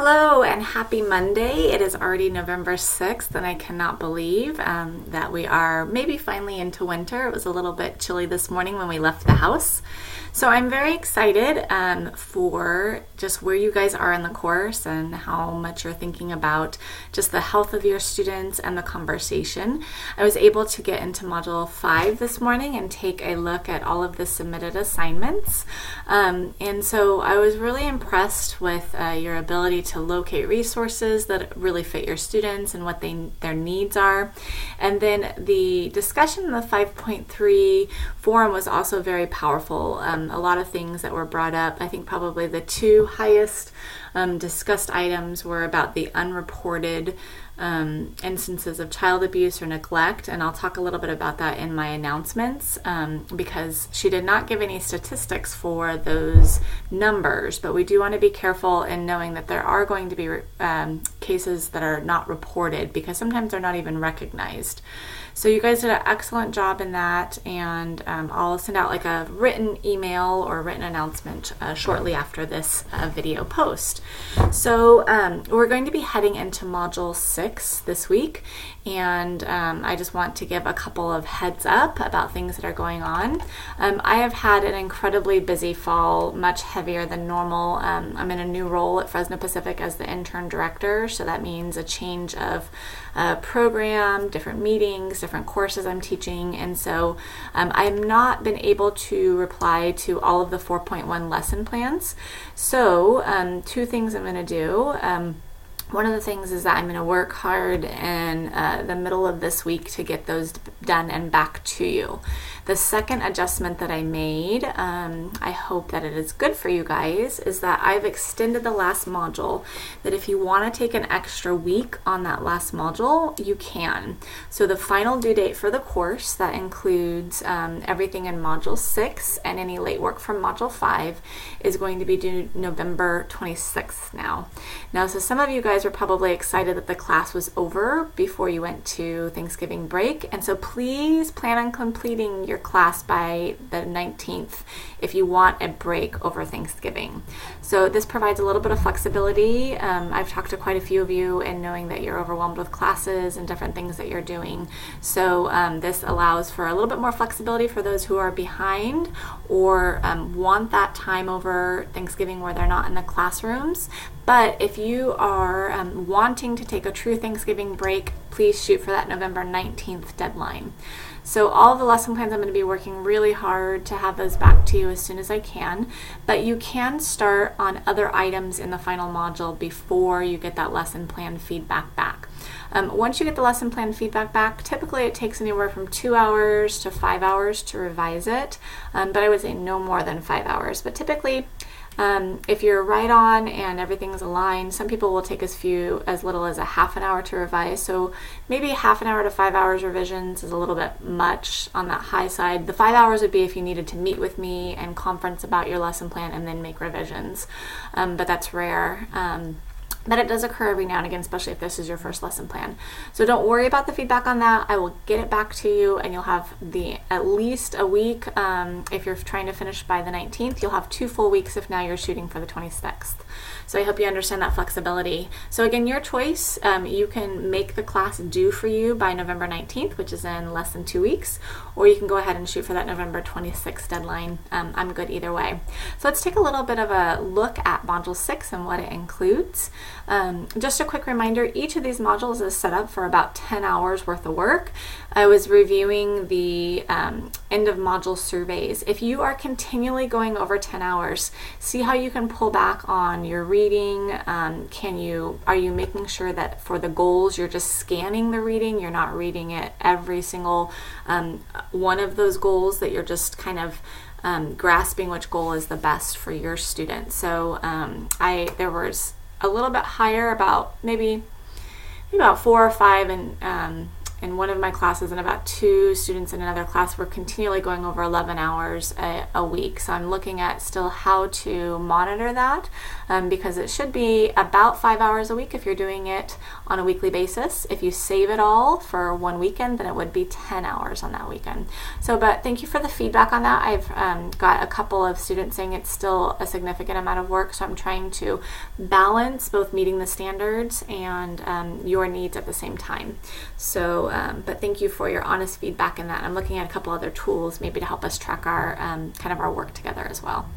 Hello and happy Monday. It is already November 6th and I cannot believe that we are maybe finally into winter. It was a little bit chilly this morning when we left the house. So I'm very excited for just where you guys are in the course and how much you're thinking about just the health of your students and the conversation. I was able to get into Module 5 this morning and take a look at all of the submitted assignments. And so I was really impressed with your ability to locate resources that really fit your students and what their needs are. And then the discussion in the 5.3 forum was also very powerful. A lot of things that were brought up. I think probably the two highest discussed items were about the unreported instances of child abuse or neglect, and I'll talk a little bit about that in my announcements because she did not give any statistics for those numbers, but we do want to be careful in knowing that there are going to be cases that are not reported because sometimes they're not even recognized. So you guys did an excellent job in that, and I'll send out like a written email or written announcement shortly after this video post. So we're going to be heading into Module 6 this week, and I just want to give a couple of heads up about things that are going on. I have had an incredibly busy fall, much heavier than normal. I'm in a new role at Fresno Pacific as the intern director, so that means a change of program, different meetings, different courses I'm teaching, and so I've not been able to reply to all of the 4.1 lesson plans. So two things I'm going to do. One of the things is that I'm going to work hard in the middle of this week to get those done and back to you. The second adjustment that I made, I hope that it is good for you guys, is that I've extended the last module, that if you want to take an extra week on that last module, you can. So the final due date for the course, that includes everything in Module 6 and any late work from Module 5, is going to be due November 26th now. So some of you guys were probably excited that the class was over before you went to Thanksgiving break, and so please plan on completing your class by the 19th if you want a break over Thanksgiving. So this provides a little bit of flexibility. I've talked to quite a few of you and knowing that you're overwhelmed with classes and different things that you're doing. So this allows for a little bit more flexibility for those who are behind or want that time over Thanksgiving where they're not in the classrooms. But if you are wanting to take a true Thanksgiving break, please shoot for that November 19th deadline. So all of the lesson plans, I'm going to be working really hard to have those back to you as soon as I can, but you can start on other items in the final module before you get that lesson plan feedback back. Once you get the lesson plan feedback back, typically it takes anywhere from 2 hours to 5 hours to revise it, but I would say no more than 5 hours. But typically, if you're right on and everything's aligned, some people will take as little as a half an hour to revise. So maybe half an hour to 5 hours revisions is a little bit much on that high side. The 5 hours would be if you needed to meet with me and conference about your lesson plan and then make revisions. But that's rare. But it does occur every now and again, especially if this is your first lesson plan. So don't worry about the feedback on that. I will get it back to you, and you'll have at least a week. If you're trying to finish by the 19th, you'll have 2 full weeks if now you're shooting for the 26th. So I hope you understand that flexibility. So again, your choice. You can make the class due for you by November 19th, which is in less than 2 weeks, or you can go ahead and shoot for that November 26th deadline. I'm good either way. So let's take a little bit of a look at Module 6 and what it includes. Just a quick reminder, each of these modules is set up for about 10 hours worth of work. I was reviewing the end of module surveys. If you are continually going over 10 hours, see how you can pull back on your reading. Are you making sure that for the goals you're just scanning the reading, you're not reading it every single one of those goals, that you're just kind of grasping which goal is the best for your student. So there was a little bit higher, about maybe about 4 or 5 in one of my classes and about 2 students in another class, we're continually going over 11 hours a week. So I'm looking at still how to monitor that, because it should be about 5 hours a week if you're doing it on a weekly basis. If you save it all for one weekend, then it would be 10 hours on that weekend. So, but thank you for the feedback on that. I've got a couple of students saying it's still a significant amount of work, so I'm trying to balance both meeting the standards and your needs at the same time. So, but thank you for your honest feedback in that. I'm looking at a couple other tools maybe to help us track our kind of our work together as well.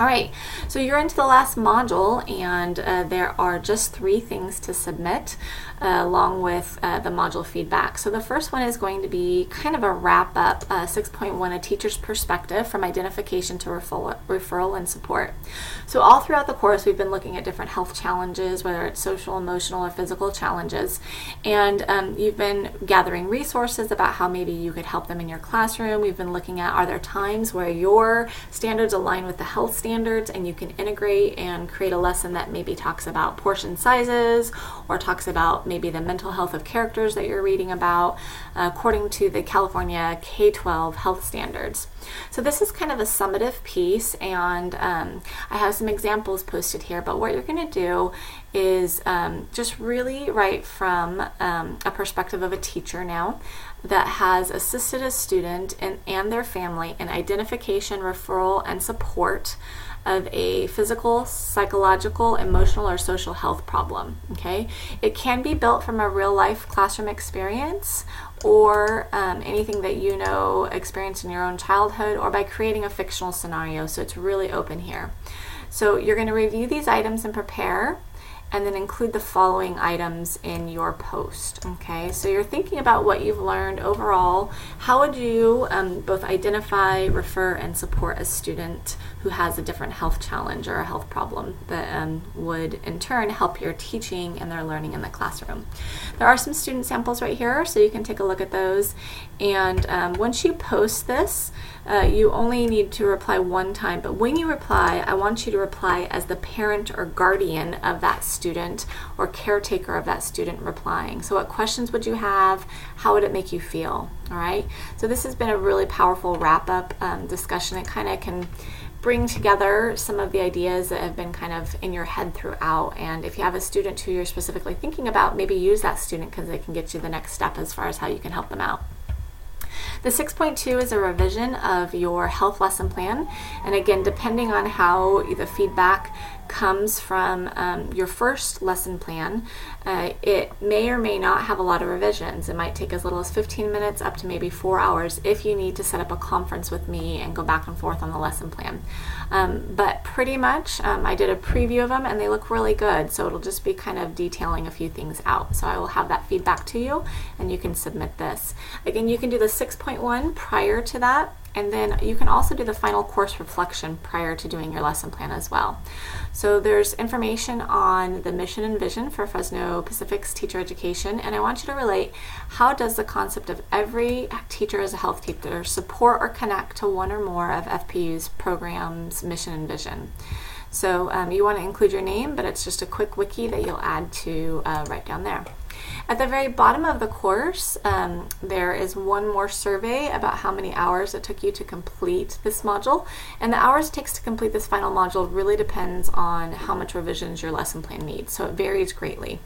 All right, so you're into the last module, and there are just 3 things to submit along with the module feedback. So the first one is going to be kind of a wrap up, 6.1, a teacher's perspective from identification to referral and support. So all throughout the course, we've been looking at different health challenges, whether it's social, emotional, or physical challenges, and you've been gathering resources about how maybe you could help them in your classroom. We've been looking at, are there times where your standards align with the health standards and you can integrate and create a lesson that maybe talks about portion sizes or talks about maybe the mental health of characters that you're reading about according to the California K-12 health standards. So this is kind of a summative piece, and I have some examples posted here, but what you're going to do is just really write from a perspective of a teacher now that has assisted a student and their family in identification, referral, and support of a physical, psychological, emotional, or social health problem. Okay, it can be built from a real life classroom experience or anything that you know experienced in your own childhood, or by creating a fictional scenario. So it's really open here. So you're going to review these items and prepare, and then include the following items in your post. Okay, so you're thinking about what you've learned overall. How would you both identify, refer, and support a student who has a different health challenge or a health problem that would in turn help your teaching and their learning in the classroom? There are some student samples right here, so you can take a look at those. And once you post this, you only need to reply one time, but when you reply, I want you to reply as the parent or guardian of that student or caretaker of that student replying. So what questions would you have? How would it make you feel? All right, so this has been a really powerful wrap-up discussion. It kind of can bring together some of the ideas that have been kind of in your head throughout, and if you have a student who you're specifically thinking about, maybe use that student because they can get you the next step as far as how you can help them out. The 6.2 is a revision of your health lesson plan, and again, depending on how the feedback comes from your first lesson plan, it may or may not have a lot of revisions. It might take as little as 15 minutes up to maybe 4 hours if you need to set up a conference with me and go back and forth on the lesson plan. But pretty much, I did a preview of them and they look really good, so it'll just be kind of detailing a few things out. So I will have that feedback to you and you can submit this. Again, you can do the 6.1 prior to that, and then you can also do the final course reflection prior to doing your lesson plan as well. So there's information on the mission and vision for Fresno Pacific's teacher education, and I want you to relate, how does the concept of every teacher as a health teacher support or connect to one or more of FPU's programs, mission and vision? So you want to include your name, but it's just a quick wiki that you'll add to right down there. At the very bottom of the course, there is one more survey about how many hours it took you to complete this module. And the hours it takes to complete this final module really depends on how much revisions your lesson plan needs. So it varies greatly.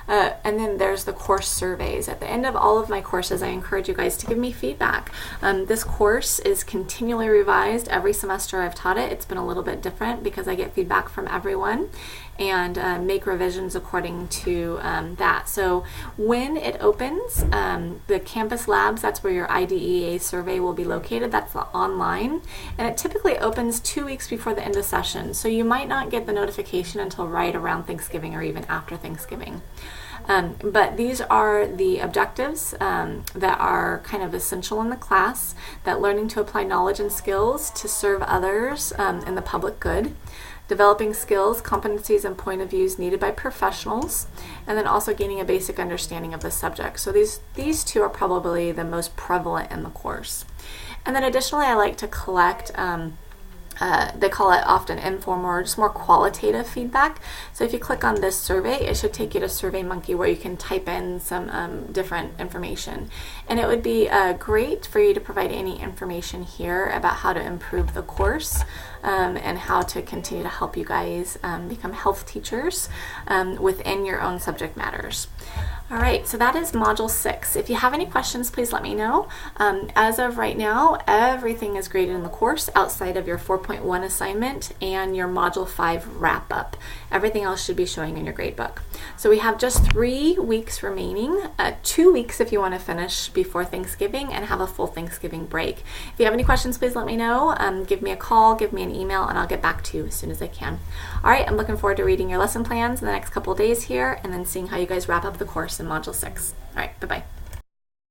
And then there's the course surveys. At the end of all of my courses, I encourage you guys to give me feedback. This course is continually revised every semester I've taught it. It's been a little bit different because I get feedback from everyone and make revisions according to that. So when it opens, the campus labs, that's where your IDEA survey will be located. That's the online, and it typically opens 2 weeks before the end of session. So you might not get the notification until right around Thanksgiving or even after Thanksgiving. But these are the objectives that are kind of essential in the class, that learning to apply knowledge and skills to serve others in the public good, developing skills, competencies, and point of views needed by professionals, and then also gaining a basic understanding of the subject. So these two are probably the most prevalent in the course. And then additionally, I like to collect they call it often informal or just more qualitative feedback. So if you click on this survey, it should take you to SurveyMonkey where you can type in some different information. And it would be great for you to provide any information here about how to improve the course and how to continue to help you guys become health teachers within your own subject matters. All right, so that is Module 6. If you have any questions, please let me know. As of right now, everything is graded in the course outside of your 4.1 assignment and your Module 5 wrap-up. Everything else should be showing in your gradebook. So we have just 3 weeks remaining, 2 weeks if you want to finish before Thanksgiving and have a full Thanksgiving break. If you have any questions, please let me know. Give me a call, give me an email, and I'll get back to you as soon as I can. All right, I'm looking forward to reading your lesson plans in the next couple of days here and then seeing how you guys wrap up the course in Module 6. All right, bye-bye.